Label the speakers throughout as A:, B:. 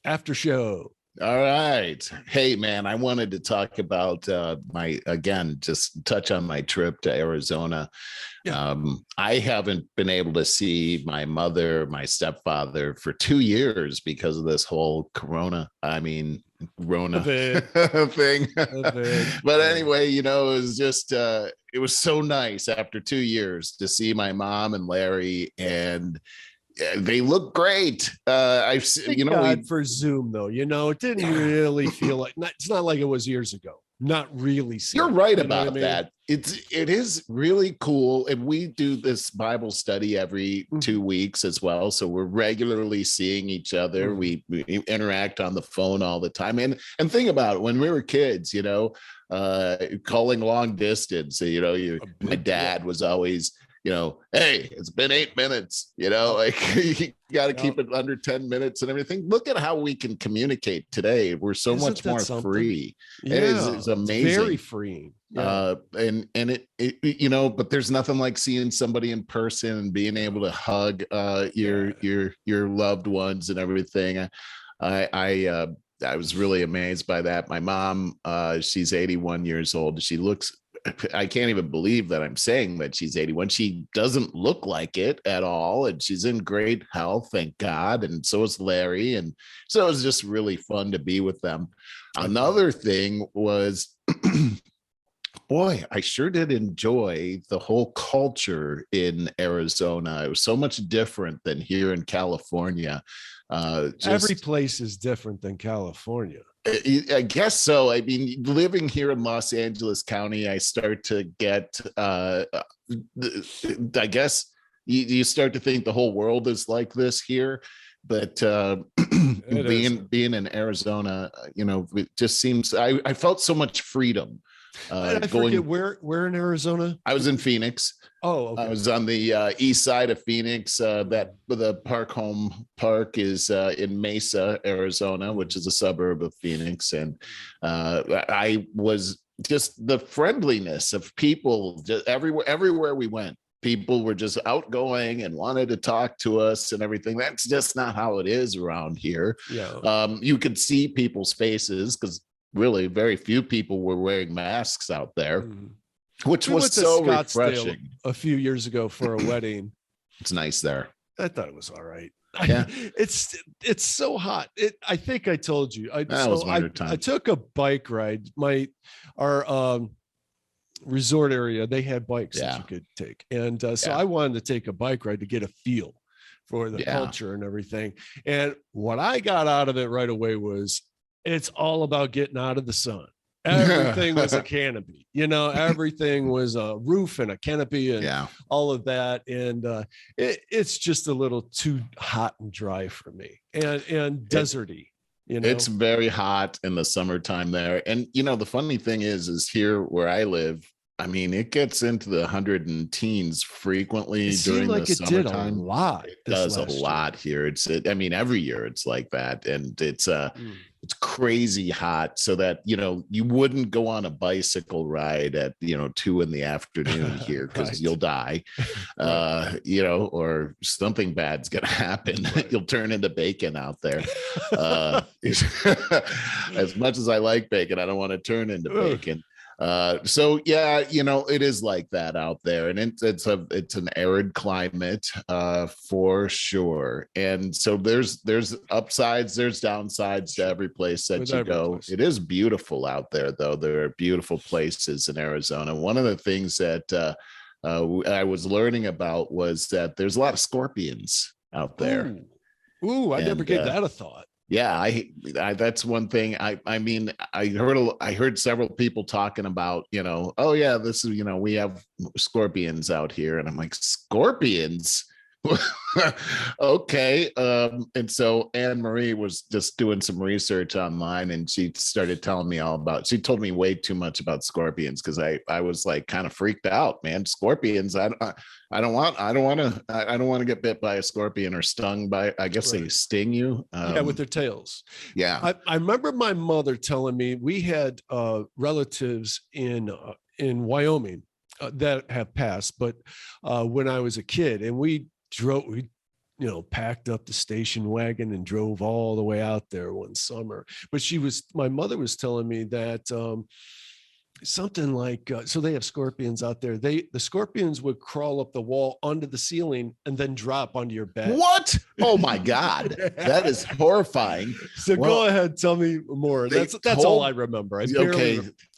A: after show.
B: All right. Hey, man, I wanted to talk about just touch on my trip to Arizona.
A: Yeah.
B: I haven't been able to see my mother, my stepfather for 2 years because of this whole Rona thing. But anyway, it was just, it was so nice after 2 years to see my mom and Larry, and they look great.
A: For Zoom though, it didn't really feel like, it's not like it was years ago. Not really.
B: You're right about that. It is really cool. And we do this Bible study every 2 weeks as well. So we're regularly seeing each other. We interact on the phone all the time. And think about it, when we were kids, calling long distance, my dad was always, hey, it's been 8 minutes, you got to keep it under 10 minutes and everything. Look at how we can communicate today. We're so much more free.
A: Yeah,
B: it's amazing.
A: Very freeing.
B: Yeah. And it, but there's nothing like seeing somebody in person and being able to hug your loved ones and everything. I was really amazed by that. My mom, she's 81 years old. I can't even believe that I'm saying that she's 81. She doesn't look like it at all. And she's in great health, thank God. And so is Larry. And so it was just really fun to be with them. Another thing was, boy, I sure did enjoy the whole culture in Arizona. It was so much different than here in California.
A: Every place is different than California.
B: I guess so. I mean, living here in Los Angeles County, I start to get, I guess you start to think the whole world is like this here. But being in Arizona, it just seems, I felt so much freedom.
A: I forget where in Arizona?
B: I was in Phoenix.
A: Oh, okay.
B: I was on the east side of Phoenix. That the home park is in Mesa, Arizona, which is a suburb of Phoenix. And I was just the friendliness of people just everywhere we went. People were just outgoing and wanted to talk to us and everything. That's just not how it is around here.
A: Yeah.
B: You could see people's faces because really very few people were wearing masks out there, which was so refreshing.
A: A few years ago for a wedding.
B: It's nice there.
A: I thought it was all right.
B: Yeah.
A: It's so hot. I think I told you. I took a bike ride. Our resort area, they had bikes that you could take. And so I wanted to take a bike ride to get a feel for the culture and everything. And what I got out of it right away was it's all about getting out of the sun. Everything was a canopy, everything was a roof and a canopy and all of that. And it's just a little too hot and dry for me and deserty.
B: It's very hot in the summertime there. And, the funny thing is here where I live, I mean, it gets into the 110s frequently during the summertime.
A: It
B: does a lot here. Every year it's like that. And it's crazy hot so that, you wouldn't go on a bicycle ride at, 2 p.m. here because you'll die, or something bad's going to happen. You'll turn into bacon out there. As much as I like bacon, I don't want to turn into bacon. It is like that out there, and it's an arid climate for sure. And so there's upsides, there's downsides to every place that you go. It is beautiful out there, though. There are beautiful places in Arizona. One of the things that I was learning about was that there's a lot of scorpions out there.
A: I never gave that a thought.
B: Yeah, I that's one thing. I heard several people talking about, oh yeah, this is, we have scorpions out here, and I'm like, scorpions? Okay. And so Anne Marie was just doing some research online, and she started telling me she told me way too much about scorpions, because I was like kind of freaked out, man. Scorpions, I don't want to get bit by a scorpion or stung by, I guess they sting you.
A: With their tails.
B: Yeah.
A: I remember my mother telling me we had relatives in Wyoming that have passed, but when I was a kid, and we packed up the station wagon and drove all the way out there one summer. But my mother was telling me that something like, so they have scorpions out there. The scorpions would crawl up the wall onto the ceiling and then drop onto your bed.
B: What? Oh my God. That is horrifying.
A: So go ahead, tell me more. That's all I remember. I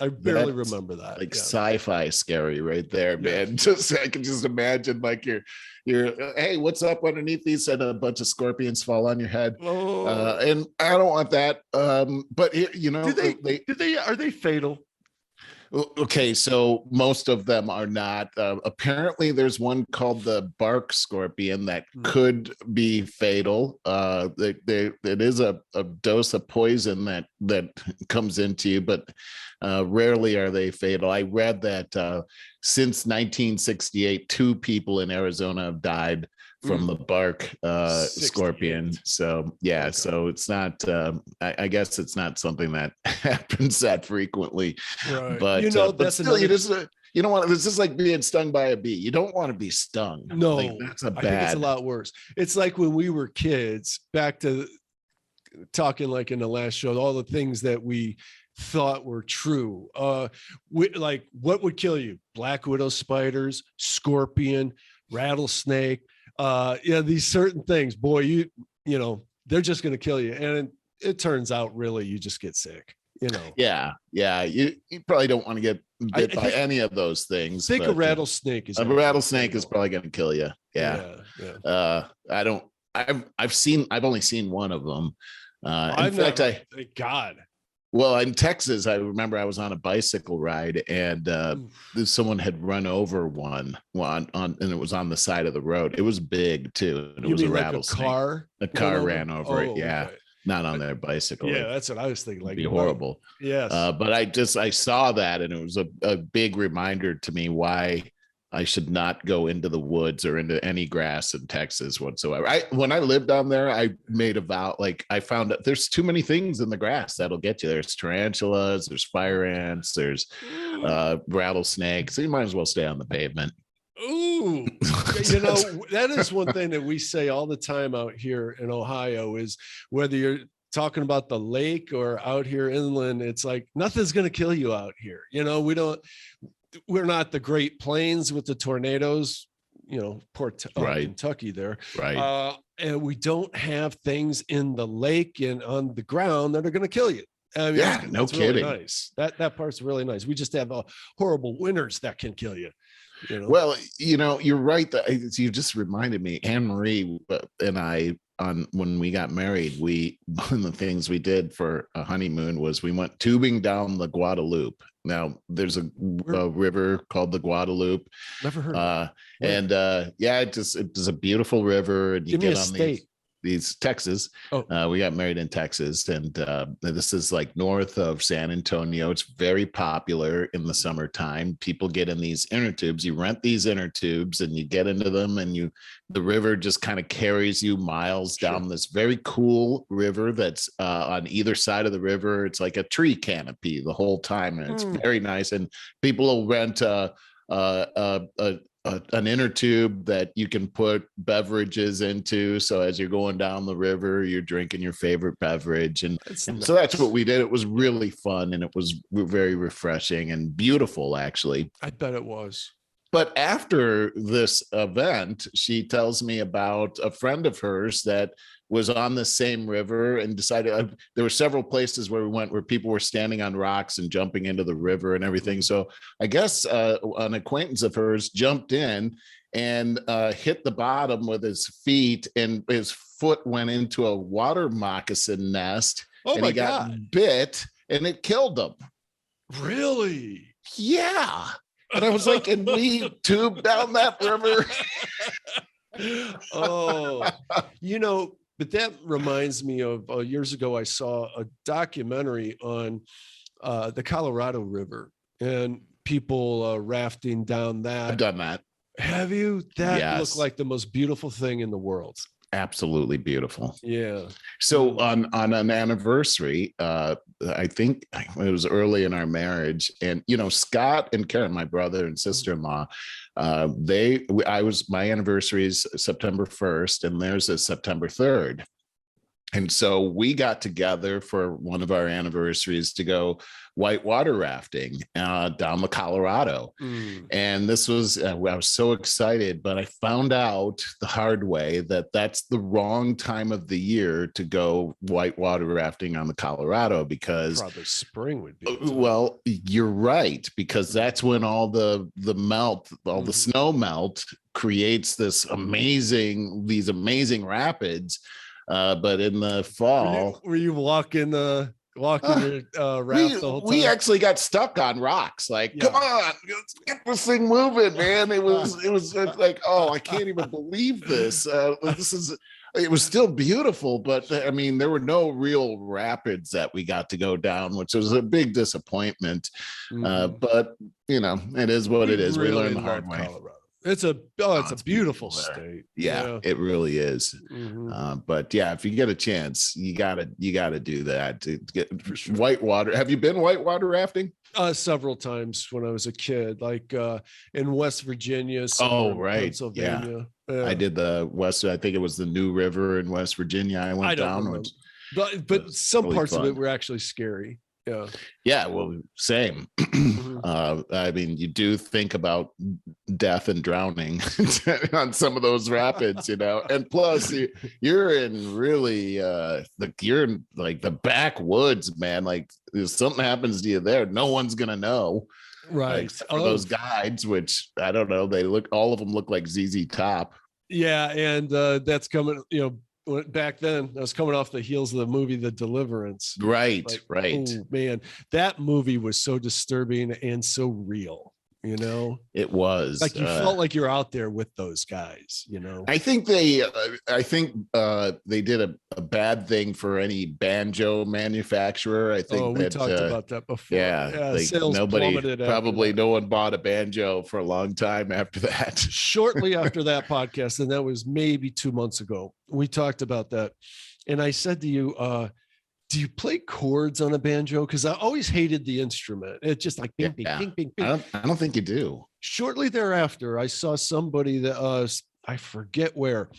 A: barely remember that.
B: Like sci-fi scary right there, man. I can just imagine like you're hey, what's up underneath these, and a bunch of scorpions fall on your head. And I don't want that. But
A: are they fatal?
B: Okay, so most of them are not. Apparently, there's one called the bark scorpion that could be fatal. It is a dose of poison that comes into you, but rarely are they fatal. I read that since 1968, 2 people in Arizona have died from the bark scorpion. So yeah, okay. So it's not I guess it's not something that happens that frequently, right. But that's still, you don't want, it's just like being stung by a bee. You don't want to be stung.
A: No,
B: like, that's I think
A: it's a lot worse. It's like when we were kids, back to talking like in the last show, all the things that we thought were true. Like what would kill you? Black widow spiders, scorpion, rattlesnake. These certain things, boy, you know, they're just going to kill you. And it turns out really you just get sick,
B: Yeah. You probably don't want to get bit by any of those things.
A: I think a rattlesnake is
B: probably going to kill you. Yeah. I've only seen one of them.
A: Thank God.
B: Well, in Texas, I remember I was on a bicycle ride, and someone had run over one and it was on the side of the road. It was big too, and it was a rattlesnake. A car ran over it. Yeah, okay. Not on their bicycle.
A: Yeah, that's what I was thinking. Like,
B: it'd be horrible.
A: Yes,
B: but I saw that, and it was a big reminder to me why I should not go into the woods or into any grass in Texas whatsoever. When I lived down there, I made a vow. Like, I found that there's too many things in the grass that'll get you. There's tarantulas, there's fire ants, there's rattlesnakes. So you might as well stay on the pavement.
A: Ooh, that is one thing that we say all the time out here in Ohio is whether you're talking about the lake or out here inland, it's like nothing's going to kill you out here. We're not the Great Plains with the tornadoes, Kentucky there.
B: Right.
A: And we don't have things in the lake and on the ground that are going to kill you. I mean,
B: no kidding.
A: Really nice. That part's really nice. We just have horrible winters that can kill you.
B: Well, you're right. That you just reminded me, Anne Marie and I, when we got married, one of the things we did for a honeymoon was we went tubing down the Guadalupe. Now there's a river called the Guadalupe.
A: Never heard of it.
B: And it was a beautiful river, and you
A: get on
B: these Texas. We got married in Texas, and this is like north of San Antonio. It's very popular in the summertime. People get in these inner tubes. You rent these inner tubes, and you get into them, and the river just kind of carries you miles down this very cool river that's on either side of the river. It's like a tree canopy the whole time, and it's very nice. And people will rent an inner tube that you can put beverages into. So as you're going down the river, you're drinking your favorite beverage. And so that's what we did. It was really fun, and it was very refreshing and beautiful, actually.
A: I bet it was.
B: But after this event, she tells me about a friend of hers that was on the same river and decided there were several places where we went where people were standing on rocks and jumping into the river and everything. So I guess an acquaintance of hers jumped in and hit the bottom with his feet, and his foot went into a water moccasin nest.
A: And he
B: got bit, and it killed him.
A: Really?
B: Yeah. And I was like, and we tubed down that river.
A: But that reminds me of years ago, I saw a documentary on the Colorado River and people rafting down that.
B: I've done that.
A: Have you? That looked like the most beautiful thing in the world.
B: Absolutely beautiful.
A: Yeah.
B: So on an anniversary, I think it was early in our marriage, and Scott and Karen, my brother and sister-in-law, My anniversary is September 1st, and theirs is September 3rd. And so we got together for one of our anniversaries to go whitewater rafting down the Colorado. And this was, I was so excited, but I found out the hard way that that's the wrong time of the year to go whitewater rafting on the Colorado, because
A: probably spring would be.
B: Well, you're right, because that's when all the snow melt creates these amazing rapids. But in the fall,
A: were you walking your raft the whole time?
B: We actually got stuck on rocks. Like, come on, let's get this thing moving, man. It was like, oh, I can't even believe this. It was still beautiful, but I mean, there were no real rapids that we got to go down, which was a big disappointment. But it is what it is. We learned the hard way.
A: Colorado. It's a beautiful state.
B: Yeah, it really is. But yeah, if you get a chance, you gotta do that to get whitewater. Have you been whitewater rafting?
A: Several times when I was a kid, like in West Virginia.
B: Pennsylvania. Yeah. I did the West. I think it was the New River in West Virginia. I went down,
A: but some really parts of it were actually scary.
B: Yeah. Well, same. I mean, you do think about death and drowning on some of those rapids, and plus you're in really you're in like the backwoods, man. Like if something happens to you there, no one's gonna know,
A: right?
B: For those guides, which I don't know, all of them look like ZZ Top.
A: Yeah, and that's coming, back then I was coming off the heels of the movie The Deliverance.
B: Right.
A: Oh man, that movie was so disturbing and so real.
B: It was
A: like you felt like you're out there with those guys.
B: I think they did a bad thing for any banjo manufacturer. I think
A: we talked about that before.
B: Yeah, sales plummeted. No one bought a banjo for a long time after that.
A: Shortly after that podcast, and that was maybe 2 months ago, we talked about that, and I said to you, do you play chords on a banjo? Because I always hated the instrument. It's just like bing, bing, bing, bing, bing.
B: I don't think you do.
A: Shortly thereafter, I saw somebody that I forget where,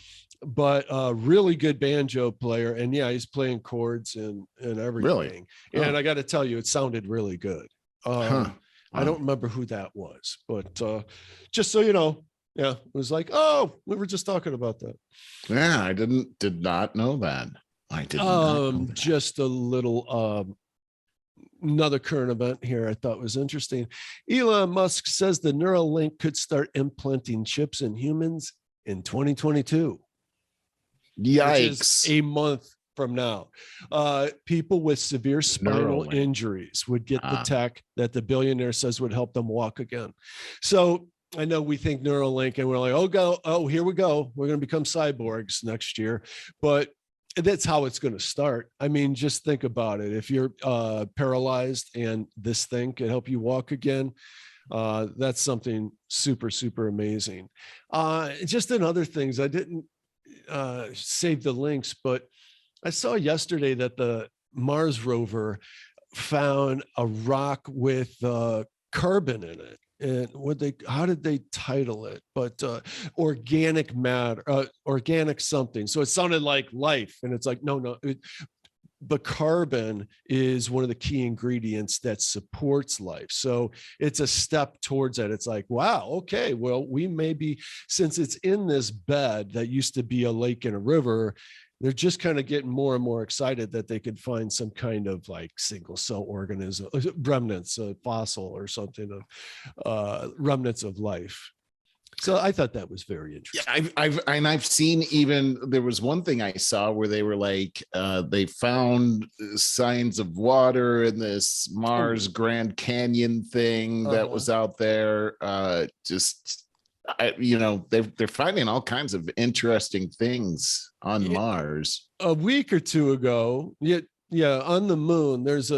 A: but a really good banjo player, and he's playing chords and everything.
B: Really?
A: And I got to tell you, it sounded really good. I don't remember who that was, but just so you know, it was like, oh, we were just talking about that.
B: Yeah, I did not know that. I didn't.
A: Just a little another current event here I thought was interesting. Elon Musk says the Neuralink could start implanting chips in humans in 2022.
B: Yikes.
A: Which is a month from now. People with severe spinal injuries would get the tech that the billionaire says would help them walk again. So I know we think Neuralink and we're like, here we go. We're going to become cyborgs next year. But that's how it's going to start. I mean, just think about it. If you're paralyzed and this thing can help you walk again, that's something super, super amazing. Just in other things, I didn't save the links, but I saw yesterday that the Mars rover found a rock with carbon in it. And how did they title it? But organic matter, organic something. So it sounded like life. And it's like, no. The carbon is one of the key ingredients that supports life. So it's a step towards that. It's like, wow, okay, well, we may be, since it's in this bed that used to be a lake and a river, they're just kind of getting more and more excited that they could find some kind of like single cell organism, remnants, a fossil or something of remnants of life. So I thought that was very interesting.
B: Yeah, I've seen, even there was one thing I saw where they were like, they found signs of water in this Mars Grand Canyon thing that was out there. They're finding all kinds of interesting things on Mars.
A: A week or two ago, on the moon, there's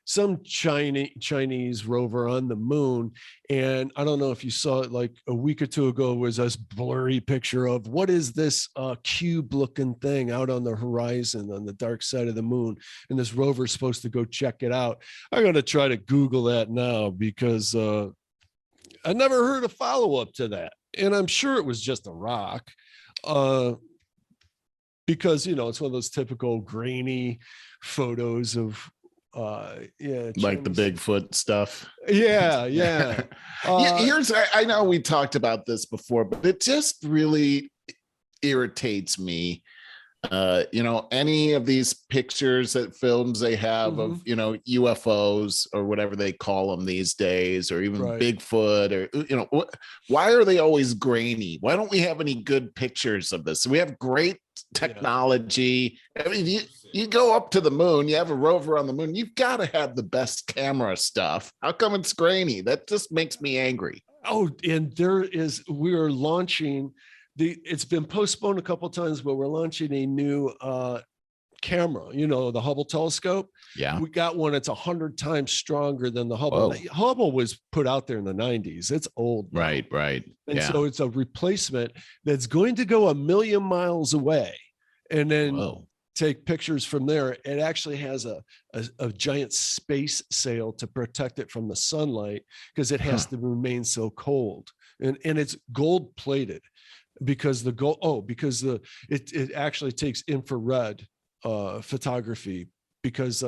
A: some Chinese rover on the moon, and I don't know if you saw it, like a week or two ago was this blurry picture of what is this cube looking thing out on the horizon on the dark side of the moon, and this rover is supposed to go check it out. I'm going to try to Google that now because I never heard a follow-up to that. And I'm sure it was just a rock. Because, you know, it's one of those typical grainy photos of
B: like the Bigfoot stuff.
A: Yeah.
B: Here's, I know we talked about this before, but it just really irritates me. You know, any of these pictures that films they have of, you know, UFOs or whatever they call them these days, or even Bigfoot, or, you know, why are they always grainy? Why don't we have any good pictures of this? We have great technology. I mean, you go up to the moon, you have a rover on the moon, you've got to have the best camera stuff. How come it's grainy? That just makes me angry.
A: Oh, and we're launching it's been postponed a couple of times, but we're launching a new camera, you know, the Hubble telescope.
B: Yeah.
A: We got one that's 100 times stronger than the Hubble. Hubble was put out there in the 90s. It's old now.
B: Right.
A: And so it's a replacement that's going to go 1 million miles away and then take pictures from there. It actually has a giant space sail to protect it from the sunlight, because it has to remain so cold. And it's gold plated. Because it actually takes infrared photography, because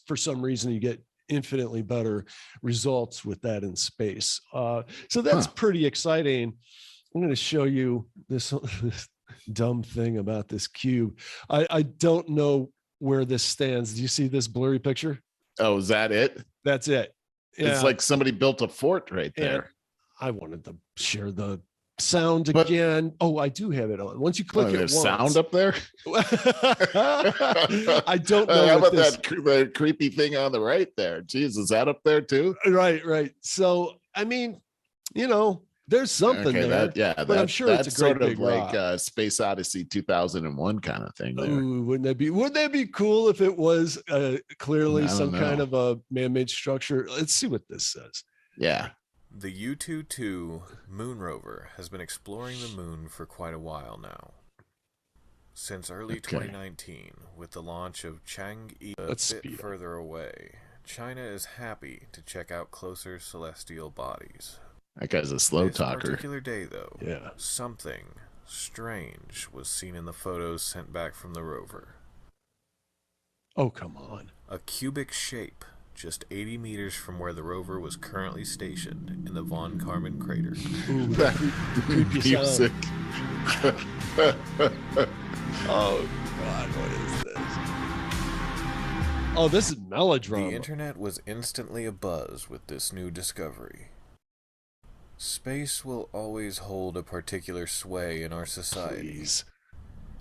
A: for some reason you get infinitely better results with that in space. So that's pretty exciting. I'm going to show you this dumb thing about this cube. I don't know where this stands. Do you see this blurry picture?
B: Oh, is that it?
A: That's it. Yeah.
B: It's like somebody built a fort right there.
A: And I wanted to share the sound again. I do have it on. Once you click it once.
B: Sound up there?
A: I don't know.
B: How about that creepy thing on the right there? Jeez, is that up there too?
A: Right. So, I mean, you know, there's something there. But I'm sure it's a great sort of
B: like Space Odyssey 2001 kind of thing there.
A: Ooh, wouldn't that be cool if it was clearly some kind of a man-made structure? Let's see what this says.
B: Yeah.
C: The U-22 moon rover has been exploring the moon for quite a while now. Since early 2019, with the launch of Chang'e a bit further away, China is happy to check out closer celestial bodies.
B: That guy's a slow talker.
C: This particular day, though, something strange was seen in the photos sent back from the rover.
A: Oh, come on.
C: A cubic shape, just 80 meters from where the rover was currently stationed in the Von Karman crater.
A: Ooh, that creepy music. Oh, God, what is this? Oh, this is melodrama.
C: The internet was instantly abuzz with this new discovery. Space will always hold a particular sway in our society.
A: Please.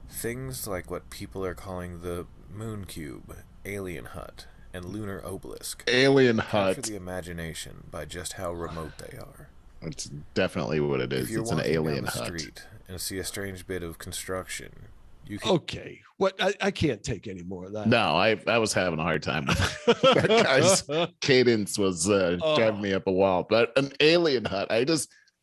C: Things like what people are calling the moon cube, alien hut, and lunar obelisk.
B: Alien hut.
C: Capture the imagination by just how remote they are.
B: That's definitely what it is. It's an alien hut.
C: If you're walking down the street and see a strange bit of construction, you can...
A: Okay. What? I can't take any more of that.
B: No, I was having a hard time with that guy's cadence was driving me up a wall. But an alien hut,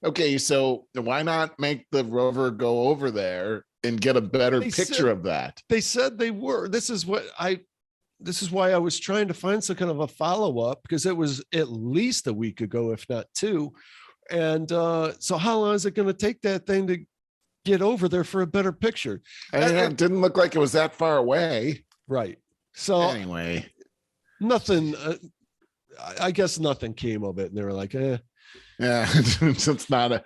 B: okay, so why not make the rover go over there and get a better picture of that?
A: They said they were. This is why I was trying to find some kind of a follow-up, because it was at least a week ago, if not two. And so how long is it going to take that thing to get over there for a better picture?
B: It didn't look like it was that far away.
A: Right. So
B: anyway,
A: nothing, I guess nothing came of it. And they were like, Yeah,
B: it's not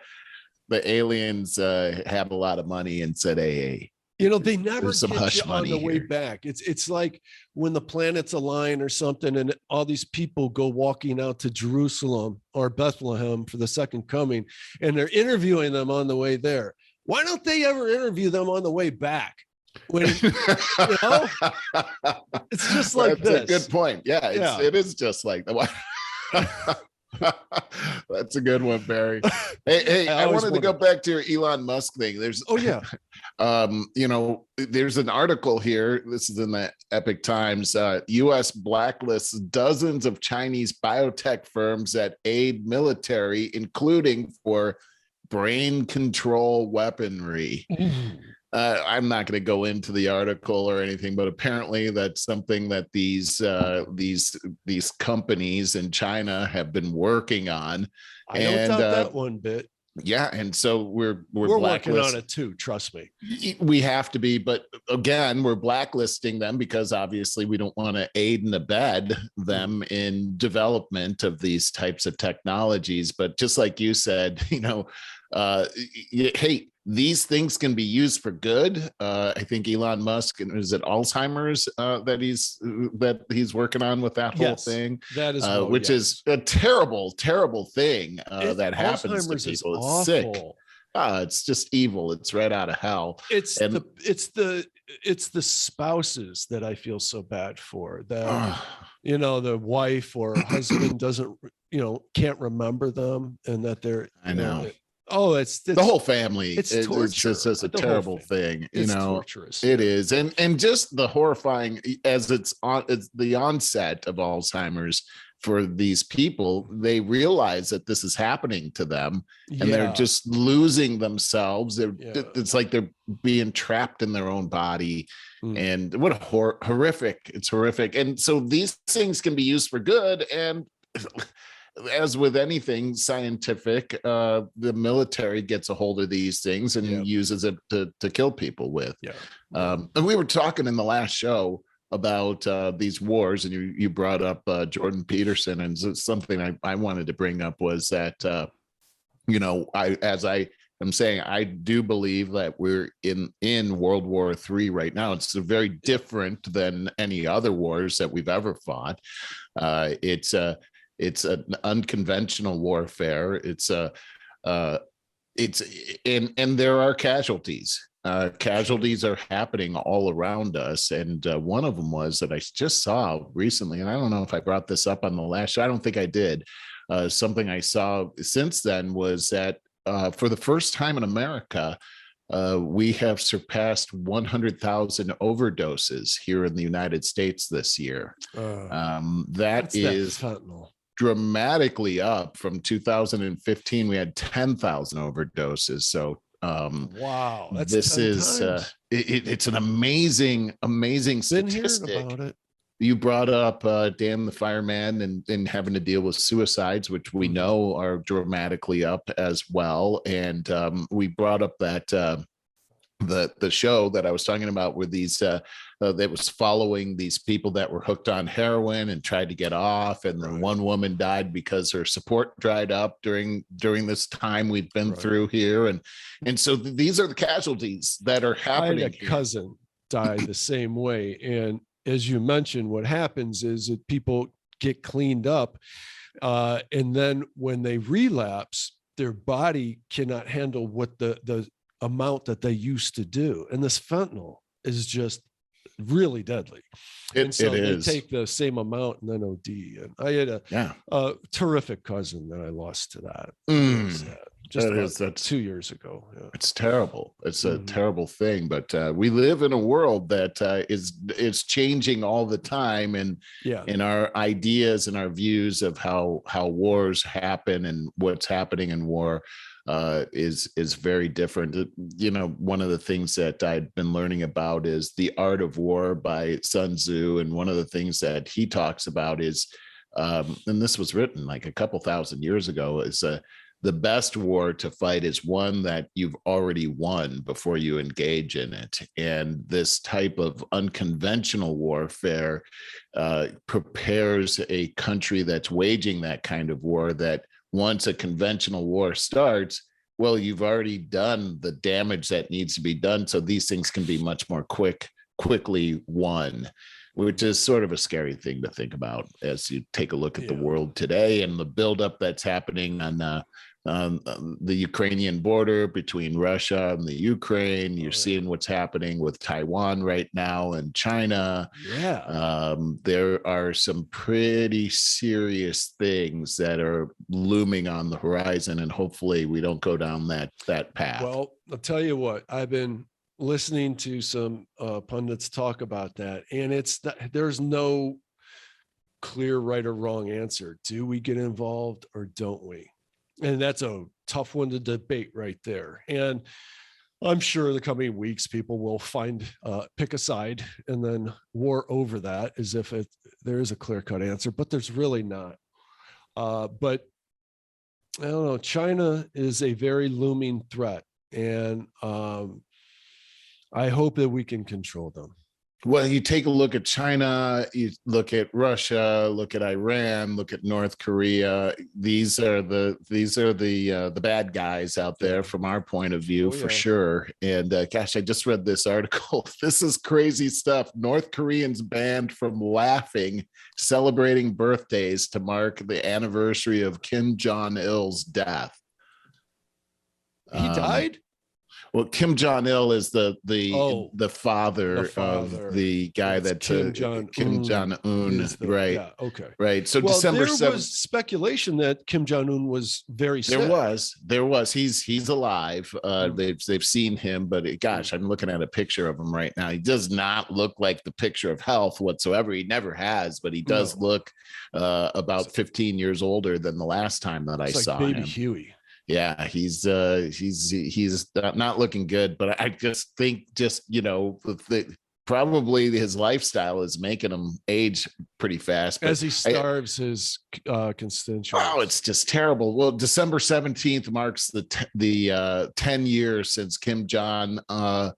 B: the aliens had a lot of money and said, hey,
A: you know, they never
B: some
A: get
B: hush
A: you on the way
B: here.
A: back. It's like when the planets align or something, and all these people go walking out to Jerusalem or Bethlehem for the second coming, and they're interviewing them on the way there. Why don't they ever interview them on the way back? When you know, it's just like
B: That's
A: this.
B: A good point. Yeah, it is just like that. That's a good one, Barry. Hey, I wanted to go back to your Elon Musk thing. There's there's an article here. This is in the Epic Times. U.S. blacklists dozens of Chinese biotech firms that aid military, including for brain control weaponry. I'm not going to go into the article or anything, but apparently that's something that these companies in China have been working on.
A: I don't doubt that one bit.
B: Yeah, and so we're
A: working on it too. Trust me,
B: we have to be. But again, we're blacklisting them because obviously we don't want to aid and abet them in development of these types of technologies. But just like you said, hey, these things can be used for good. I think Elon Musk, is it Alzheimer's that he's working on with that whole thing?
A: That is,
B: which is a terrible, terrible thing that happens to people. It's sick. It's just evil. It's right out of hell.
A: It's the spouses that I feel so bad for. That the wife or husband doesn't, can't remember them, and that they're.
B: I know.
A: It's
B: the whole family.
A: It's torture.
B: It's just a terrible thing.
A: It's torturous.
B: It is, and just the horrifying as it's the onset of Alzheimer's for these people. They realize that this is happening to them, and they're just losing themselves. It's like they're being trapped in their own body. And what horrific! It's horrific. And so these things can be used for good, and as with anything scientific, the military gets a hold of these things and uses it to kill people with. And we were talking in the last show about these wars, and you brought up Jordan Peterson, and something I wanted to bring up was that I'm saying, I do believe that we're in World War III right now. It's very different than any other wars that we've ever fought. It's an unconventional warfare. And there are casualties. Casualties are happening all around us. And one of them was that I just saw recently, and I don't know if I brought this up on the last show. I don't think I did. Something I saw since then was that for the first time in America, we have surpassed 100,000 overdoses here in the United States this year. That is fentanyl. Dramatically up from 2015. We had 10,000 overdoses. So
A: wow, that's
B: this is it's an amazing statistic.
A: Hearing about it.
B: You brought up Dan the fireman and having to deal with suicides, which we know are dramatically up as well. And we brought up that the show that I was talking about with these that was following these people that were hooked on heroin and tried to get off, and then one woman died because her support dried up during this time we've been through here, and so these are the casualties that are happening.
A: I had a cousin die the same way, and as you mentioned, what happens is that people get cleaned up, and then when they relapse, their body cannot handle what the amount that they used to do, and this fentanyl is just really deadly. They take the same amount and then OD. And I had a terrific cousin that I lost to that. Just 2 years ago.
B: It's terrible. It's a terrible thing, but we live in a world that is changing all the time, and in our ideas and our views of how wars happen and what's happening in war is very different. One of the things that I'd been learning about is The Art of War by Sun Tzu, and one of the things that he talks about is, and this was written like a couple thousand years ago, is the best war to fight is one that you've already won before you engage in it. And this type of unconventional warfare prepares a country that's waging that kind of war, that once a conventional war starts, well, you've already done the damage that needs to be done. So these things can be much more quickly won, which is sort of a scary thing to think about as you take a look at the world today and the buildup that's happening on the Ukrainian border between Russia and the Ukraine. You're seeing what's happening with Taiwan right now and China. There are some pretty serious things that are looming on the horizon, and hopefully we don't go down that path.
A: Well, I'll tell you what, I've been listening to some pundits talk about that, and there's no clear right or wrong answer. Do we get involved or don't we? And that's a tough one to debate right there. And I'm sure the coming weeks, people will pick a side and then war over that as if there is a clear-cut answer, but there's really not. But I don't know, China is a very looming threat, and I hope that we can control them.
B: Well, you take a look at China, you look at Russia, look at Iran, look at North Korea. These are the bad guys out there from our point of view, for sure. And gosh, I just read this article. This is crazy stuff. North Koreans banned from celebrating birthdays to mark the anniversary of Kim Jong-il's death.
A: He died?
B: Well, Kim Jong-il is the father of the guy that Kim Jong-un, right? Yeah,
A: okay,
B: right. So
A: December 7th. There was speculation that Kim Jong-un was very sick.
B: There was. He's alive. They've seen him, but gosh, I'm looking at a picture of him right now. He does not look like the picture of health whatsoever. He never has, but he does look about 15 years older than the last time that I saw him.
A: Baby Huey.
B: Yeah, he's not looking good, but I just think probably his lifestyle is making him age pretty fast.
A: As he starves his constituents.
B: Oh, it's just terrible. Well, December 17th marks the 10 years since Kim Jong-il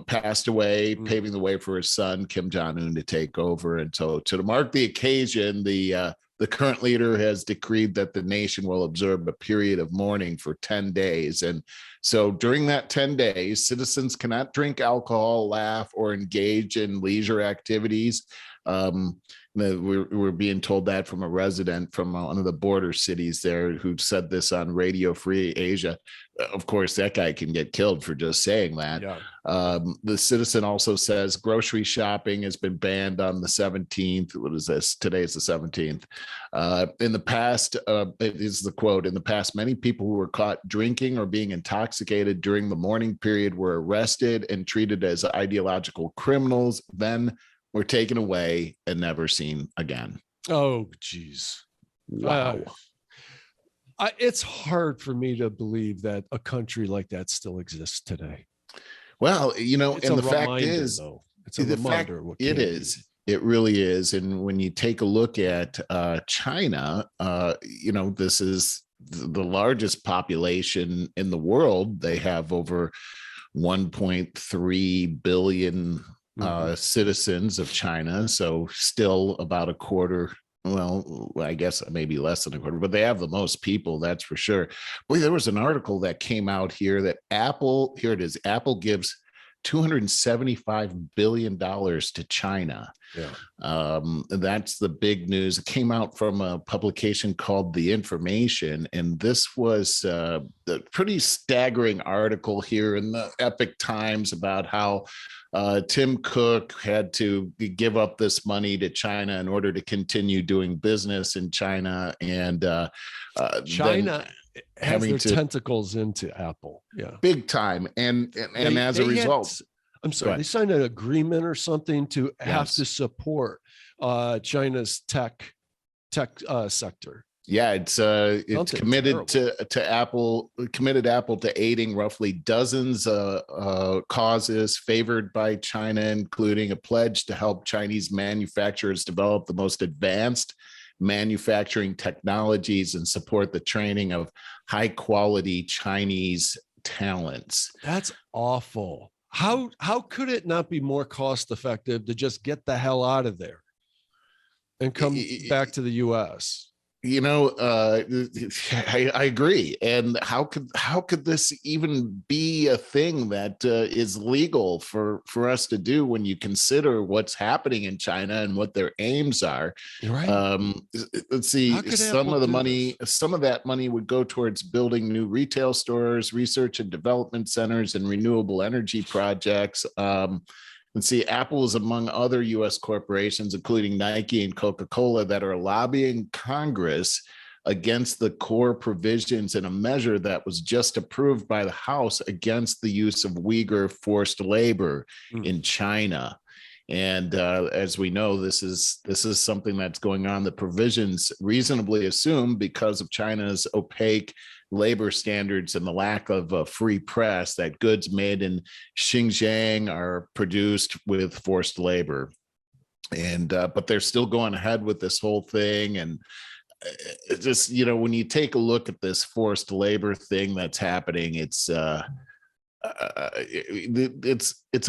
B: passed away, paving the way for his son, Kim Jong-un, to take over. And so to mark the occasion, the current leader has decreed that the nation will observe a period of mourning for 10 days. And so during that 10 days, citizens cannot drink alcohol, laugh, or engage in leisure activities. We're being told that from a resident from one of the border cities there who said this on Radio Free Asia. Of course, that guy can get killed for just saying that. Yeah. The citizen also says grocery shopping has been banned on the 17th. What is this? Today is the 17th. In the past, it is the quote, in the past, many people who were caught drinking or being intoxicated during the mourning period were arrested and treated as ideological criminals, then were taken away and never seen again.
A: Oh, geez. Wow. It's hard for me to believe that a country like that still exists today.
B: Well, and the fact is,
A: it's a reminder.
B: It is. It really is. And when you take a look at China, this is the largest population in the world. They have over 1.3 billion citizens of China. So still about a quarter. Well, I guess maybe less than a quarter, but they have the most people, that's for sure. Boy, there was an article that came out here that Apple gives $275 billion to China. Yeah. That's the big news. It came out from a publication called The Information, and this was a pretty staggering article here in the Epic Times about how Tim Cook had to give up this money to China in order to continue doing business in China, and
A: China has their tentacles into Apple,
B: big time, and as a result,
A: they signed an agreement or something to have to support China's tech sector.
B: Yeah, it's committed to Apple, committed Apple to aiding roughly dozens causes favored by China, including a pledge to help Chinese manufacturers develop the most advanced manufacturing technologies and support the training of high quality Chinese talents.
A: That's awful. How could it not be more cost effective to just get the hell out of there and come back to the US?
B: I agree. And how could this even be a thing that is legal for us to do when you consider what's happening in China and what their aims are?
A: Right.
B: Let's see. Some of that money would go towards building new retail stores, research and development centers, and renewable energy projects. Let's see, Apple is among other U.S. corporations, including Nike and Coca-Cola, that are lobbying Congress against the core provisions in a measure that was just approved by the House against the use of Uyghur forced labor in China. And as we know, this is something that's going on. The provisions reasonably assume, because of China's opaque labor standards and the lack of a free press, that goods made in Xinjiang are produced with forced labor. And but they're still going ahead with this whole thing. And it just, you know, when you take a look at this forced labor thing that's happening, it's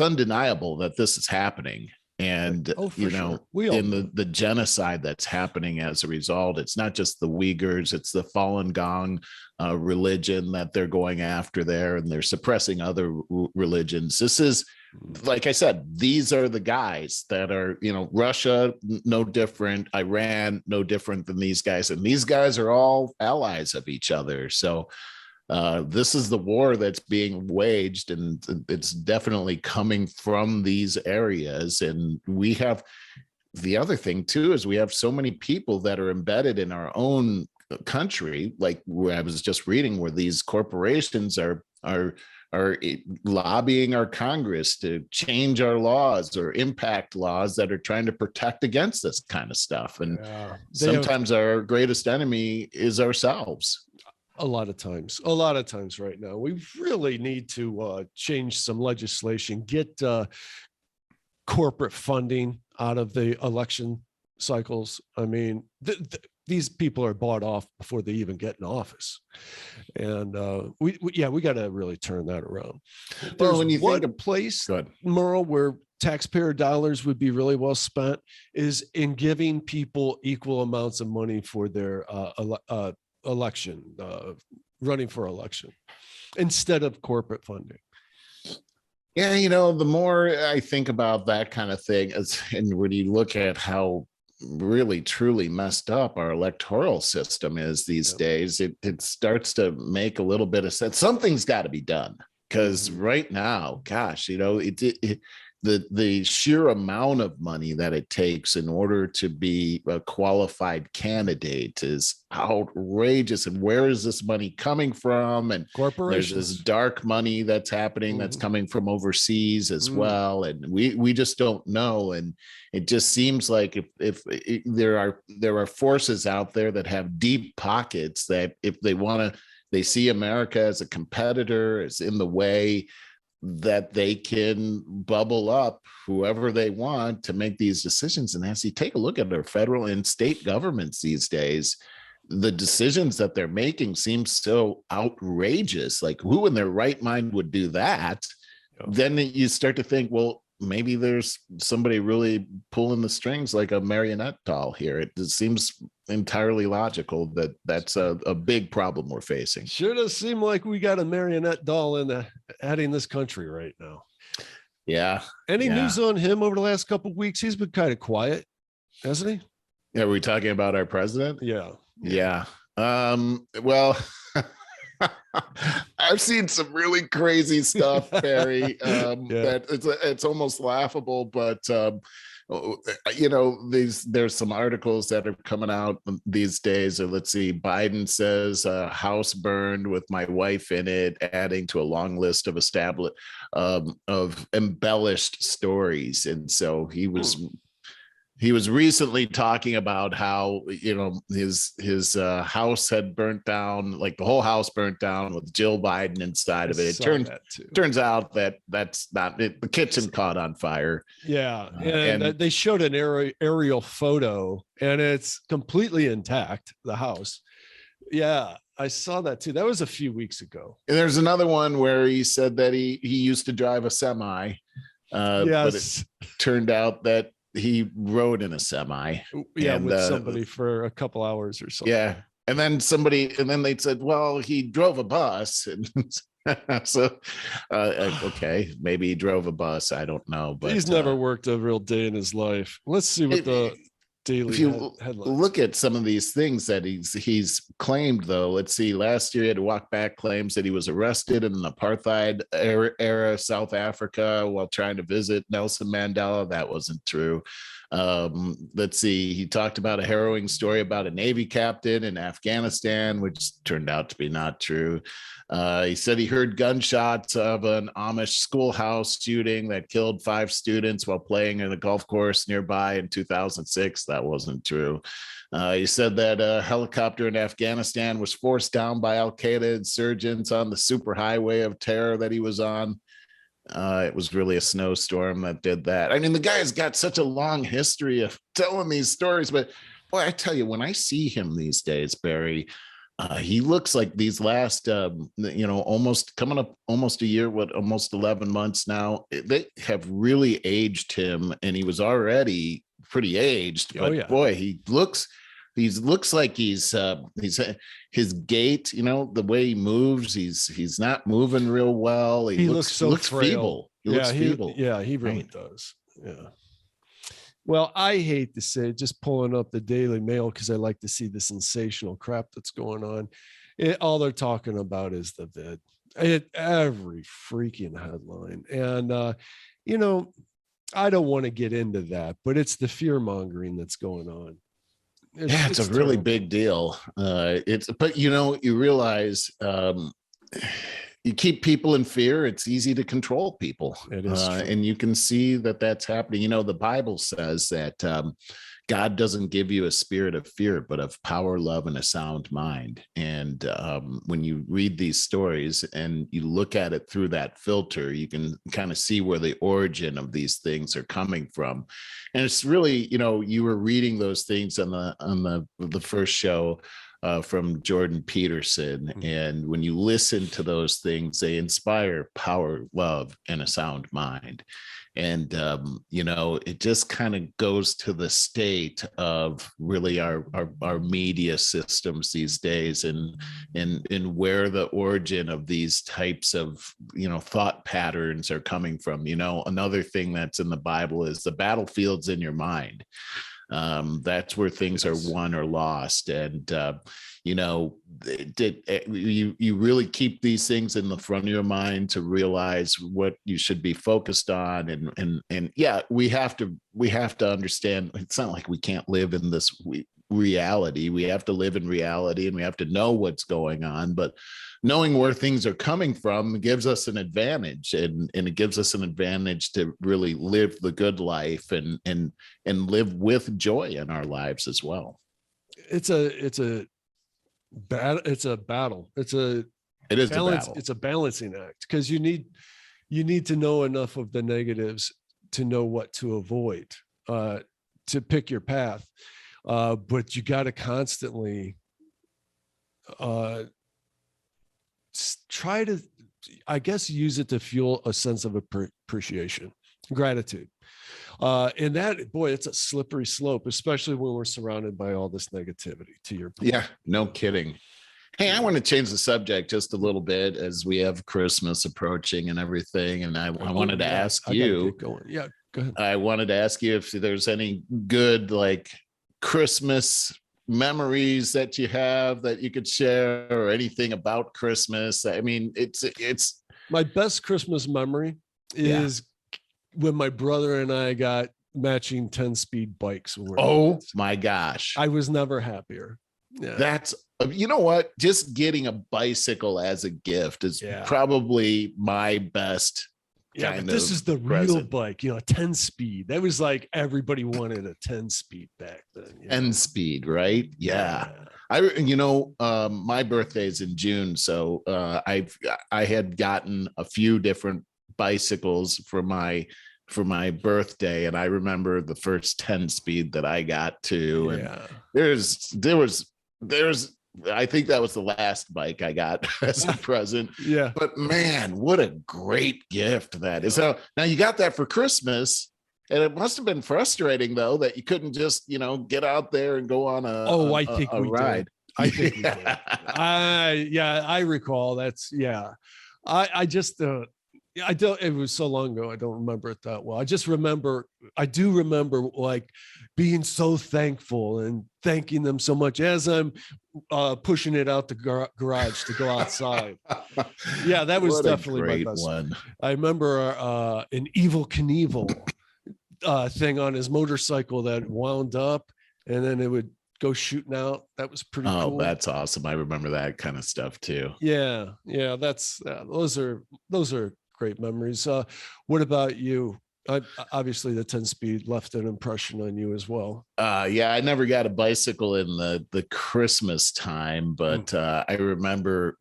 B: undeniable that this is happening. And you know, in the genocide that's happening as a result, it's not just the Uyghurs, it's the Falun Gong religion that they're going after there, and they're suppressing other religions. This is, like I said, these are the guys that are, you know, Russia, no different, Iran, no different than these guys. And these guys are all allies of each other. So this is the war that's being waged, and it's definitely coming from these areas. And we have, the other thing too, is we have so many people that are embedded in our own country, like where I was just reading, where these corporations are lobbying our Congress to change our laws or impact laws that are trying to protect against this kind of stuff. And sometimes our greatest enemy is ourselves.
A: A lot of times right now, we really need to change some legislation, get corporate funding out of the election cycles. I mean, these people are bought off before they even get in office. And we got to really turn that around. There's when you think of place, Merle, where taxpayer dollars would be really well spent is in giving people equal amounts of money for their election, running for election, instead of corporate funding.
B: Yeah, you know, the more I think about that kind of thing, and when you look at how really truly messed up our electoral system is these days, it starts to make a little bit of sense. Something's got to be done, because right now, gosh, you know, the sheer amount of money that it takes in order to be a qualified candidate is outrageous. And where is this money coming from? And corporations, there's this dark money that's happening that's coming from overseas as well. And we just don't know. And it just seems like if there are forces out there that have deep pockets, that if they see America as a competitor, as in the way, that they can bubble up whoever they want to make these decisions. And as you take a look at our federal and state governments these days, the decisions that they're making seem so outrageous. Like, who in their right mind would do that? Then you start to think, well, maybe there's somebody really pulling the strings like a marionette doll here. It seems entirely logical that that's a big problem we're facing.
A: Sure does seem like we got a marionette doll heading this country right now.
B: Yeah.
A: Any news on him over the last couple of weeks? He's been kind of quiet, hasn't he?
B: Yeah, are we talking about our president?
A: Yeah.
B: Well, I've seen some really crazy stuff, Barry. That it's almost laughable, but you know, there's some articles that are coming out these days. Let's see, Biden says house burned with my wife in it, adding to a long list of embellished stories. And so he was recently talking about how, you know, his house had burnt down, like the whole house burnt down with Jill Biden inside of it. It turns out that that's not it. The kitchen caught on fire.
A: Yeah. And they showed an aerial photo, and it's completely intact, the house. Yeah, I saw that too. That was a few weeks ago.
B: And there's another one where he said that he used to drive a semi. But it turned out that he rode in a semi,
A: with somebody for a couple hours or something.
B: And then they said, well, he drove a bus. And so okay, maybe he drove a bus, I don't know, but
A: he's never worked a real day in his life. Let's see what the daily
B: if you look at some of these things that he's claimed, though. Let's see, last year he had to walk back claims that he was arrested in an apartheid era South Africa while trying to visit Nelson Mandela. That wasn't true. Let's see, he talked about a harrowing story about a Navy captain in Afghanistan, which turned out to be not true. He said he heard gunshots of an Amish schoolhouse shooting that killed 5 students while playing in a golf course nearby in 2006. that wasn't true. He said that a helicopter in Afghanistan was forced down by Al-Qaeda insurgents on the superhighway of terror that he was on. It was really a snowstorm that did that. I mean, the guy has got such a long history of telling these stories, but boy, I tell you, when I see him these days, Barry, he looks like these last, almost coming up almost a year, almost 11 months now, they have really aged him, and he was already pretty aged, but boy, he looks like he's his gait, the way he moves, he's not moving real well. He looks feeble. He looks feeble.
A: Yeah, he really does. Yeah. Well, I hate to say, just pulling up the Daily Mail because I like to see the sensational crap that's going on. All they're talking about is the vid. Every freaking headline. And, I don't want to get into that, but it's the fear mongering that's going on.
B: It's a really big deal. But you realize you keep people in fear, it's easy to control people.
A: It is true.
B: And you can see that that's happening. The Bible says that God doesn't give you a spirit of fear, but of power, love, and a sound mind. And when you read these stories and you look at it through that filter, you can kind of see where the origin of these things are coming from. And it's really, you were reading those things on the first show from Jordan Peterson. And when you listen to those things, they inspire power, love, and a sound mind. And, it just kind of goes to the state of really our media systems these days and where the origin of these types of, thought patterns are coming from. Another thing that's in the Bible is the battlefield's in your mind. That's where things are won or lost. And, you really keep these things in the front of your mind to realize what you should be focused on. And yeah, we have to understand it's not like we can't live in this reality. We have to live in reality and we have to know what's going on, but knowing where things are coming from gives us an advantage, and it gives us an advantage to really live the good life and live with joy in our lives as well.
A: It is a battle. It's a battle. It's a balancing act, because you need to know enough of the negatives to know what to avoid, to pick your path. But you got to constantly try to, I guess, use it to fuel a sense of appreciation, gratitude. And that, boy, it's a slippery slope, especially when we're surrounded by all this negativity, to your point.
B: Yeah, no kidding. Hey, I want to change the subject just a little bit as we have Christmas approaching and everything. And I wanted to ask you.
A: Yeah, go ahead.
B: I wanted to ask you if there's any good, Christmas memories that you have that you could share, or anything about Christmas. I mean, it's
A: my best Christmas memory is when my brother and I got matching 10-speed bikes.
B: My gosh.
A: I was never happier. Yeah.
B: That's, you know what? Just getting a bicycle as a gift is probably my best.
A: Yeah, but this is the real bike, a 10-speed. That was like everybody wanted a 10-speed back then.
B: 10-speed, right? Yeah. My birthday is in June, so I had gotten a few different bicycles for my birthday, and I remember the first 10-speed that I got to. And there was I think that was the last bike I got as a present.
A: Yeah.
B: But man, what a great gift that is. So now you got that for Christmas, and it must have been frustrating though that you couldn't just, get out there and go on a ride.
A: I think we did. I recall. That's I just I don't, it was so long ago, I don't remember it that well. I do remember being so thankful and thanking them so much as I'm pushing it out the garage to go outside. Yeah, that was definitely my best one. I remember an Evel Knievel thing on his motorcycle that wound up and then it would go shooting out. That was pretty cool.
B: Oh, that's awesome. I remember that kind of stuff too.
A: Yeah. Those are great memories. What about you? Obviously the 10-speed left an impression on you as well.
B: Yeah, I never got a bicycle in the Christmas time, but I remember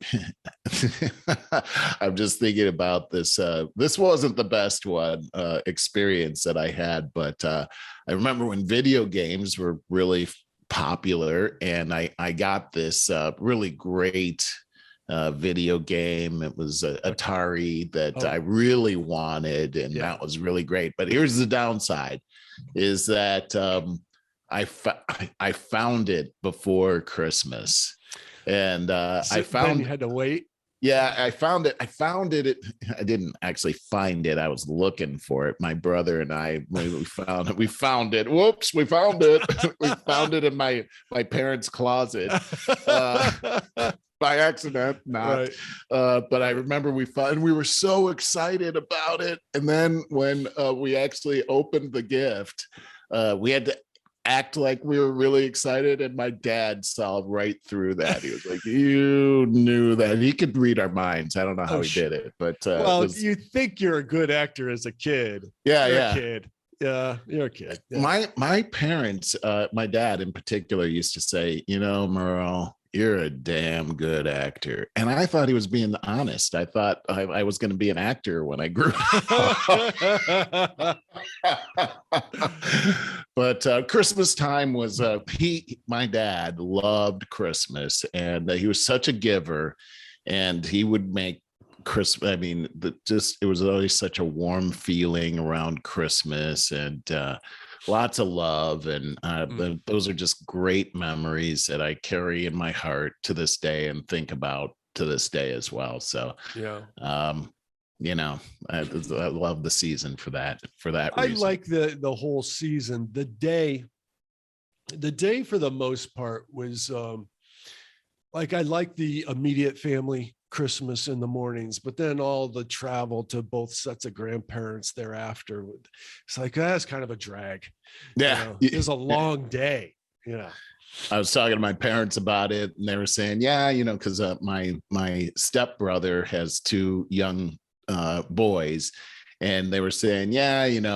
B: I'm just thinking about this. This wasn't the best experience that I had, but I remember when video games were really popular, and I got this really great video game. It was Atari that I really wanted, and that was really great. But here's the downside, is that I found it before Christmas, and I found
A: you had to wait.
B: Yeah, I found it. I didn't actually find it. I was looking for it. My brother and I, we found it. We found it. Whoops, we found it. We found it in my parents' closet. By accident, not. Right. But I remember we were so excited about it. And then when we actually opened the gift, we had to act like we were really excited, and my dad saw right through that. He was like, "You knew that." He could read our minds. I don't know how he did it, but
A: you think you're a good actor as a kid.
B: You're
A: a kid. Yeah, you're a kid.
B: Yeah. My parents, my dad in particular, used to say, Merle, you're a damn good actor. And I thought he was being honest. I thought I was going to be an actor when I grew up. But Christmas time was, my dad loved Christmas, and he was such a giver, and he would make Christmas. I mean, it was always such a warm feeling around Christmas, and lots of love, and those are just great memories that I carry in my heart to this day and think about to this day as well. So I love the season for that reason.
A: I like the whole season. The day for the most part was I like the immediate family Christmas in the mornings, but then all the travel to both sets of grandparents thereafter, it's like that's kind of a drag. It's a long day.
B: I was talking to my parents about it, and they were saying, because my stepbrother has two young boys, and they were saying,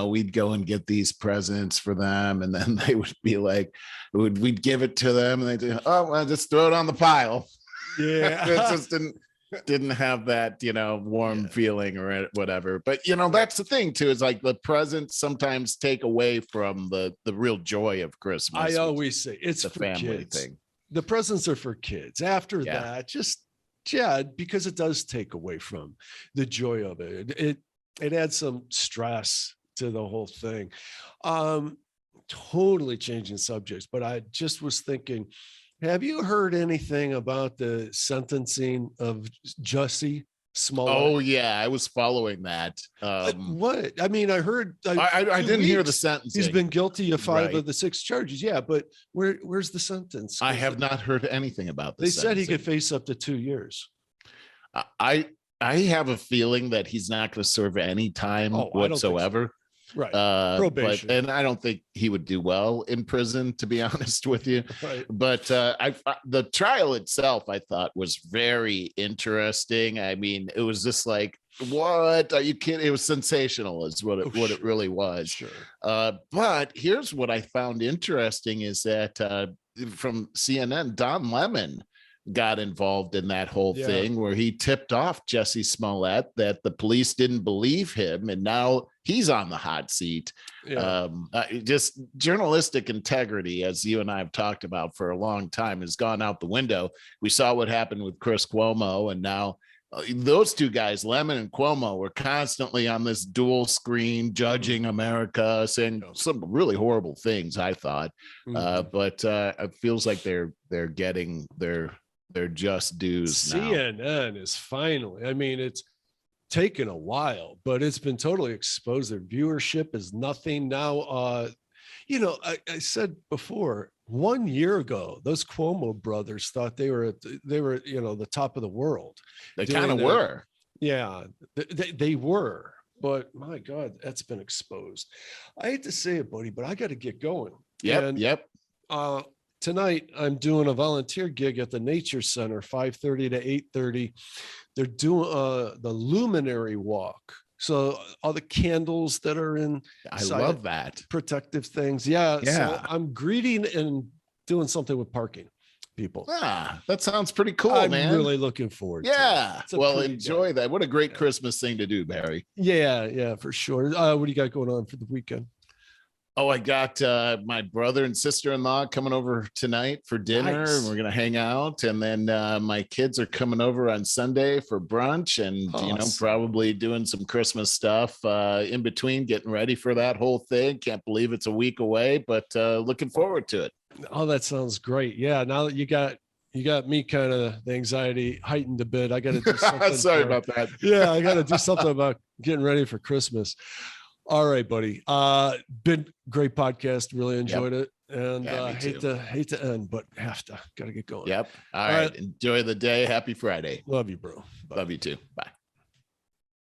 B: we'd go and get these presents for them, and then they would be like, we'd give it to them, and they'd say, oh, well, just throw it on the pile.
A: Yeah.
B: It just didn't have that warm feeling or whatever. But that's the thing too, is like the presents sometimes take away from the real joy of Christmas.
A: I always say it's a family thing. The presents are for kids. After that, because it does take away from the joy of it. It adds some stress to the whole thing. Totally changing subjects, but I just was thinking, have you heard anything about the sentencing of Jussie Smollett?
B: Oh yeah, I was following that.
A: What? I mean, I heard.
B: I didn't hear the sentencing.
A: He's been guilty of 5 of the 6 charges. Yeah, but where's the sentence?
B: I have not heard anything about this.
A: They said he could face up to 2 years.
B: I have a feeling that he's not going to serve any time whatsoever.
A: Right.
B: Probation. And I don't think he would do well in prison, to be honest with you.
A: Right.
B: But the trial itself, I thought, was very interesting. I mean, it was just like, what are you kidding? It was sensational is what it really was.
A: Sure.
B: But here's what I found interesting is that from CNN, Don Lemon got involved in that whole thing, where he tipped off Jussie Smollett that the police didn't believe him, and now he's on the hot seat. Just journalistic integrity, as you and I have talked about for a long time, has gone out the window. We saw what happened with Chris Cuomo, and now those two guys, Lemon and Cuomo, were constantly on this dual screen judging America, saying some really horrible things, I thought. But it feels like they're getting their just dues now.
A: CNN is finally, I mean, it's taken a while, but it's been totally exposed. Their viewership is nothing now. I said before, 1 year ago, those Cuomo brothers thought they were the top of the world.
B: They kind of were.
A: Yeah, they were. But my God, that's been exposed. I hate to say it, buddy, but I got to get going.
B: Yep.
A: Tonight, I'm doing a volunteer gig at the Nature Center, 5:30 to 8:30. They're doing the Luminary Walk. So all the candles that are in,
B: I love that,
A: protective things. Yeah. So I'm greeting and doing something with parking people.
B: That sounds pretty cool,
A: I'm
B: man.
A: really looking forward to it.
B: Well, enjoy that. What a great Christmas thing to do, Barry.
A: Yeah, for sure. What do you got going on for the weekend?
B: Oh, I got my brother and sister-in-law coming over tonight for dinner, and we're gonna hang out. And then my kids are coming over on Sunday for brunch, and probably doing some Christmas stuff in between, getting ready for that whole thing. Can't believe it's a week away, but looking forward to it.
A: Oh, that sounds great. Yeah, now that you got me kind of the anxiety heightened a bit. I got to do something.
B: Sorry about that.
A: Yeah, I got to do something about getting ready for Christmas. All right, buddy. Been great podcast. Really enjoyed it. And hate to end, but gotta get going.
B: Yep. All right. Enjoy the day. Happy Friday.
A: Love you, bro.
B: Bye. Love you too. Bye.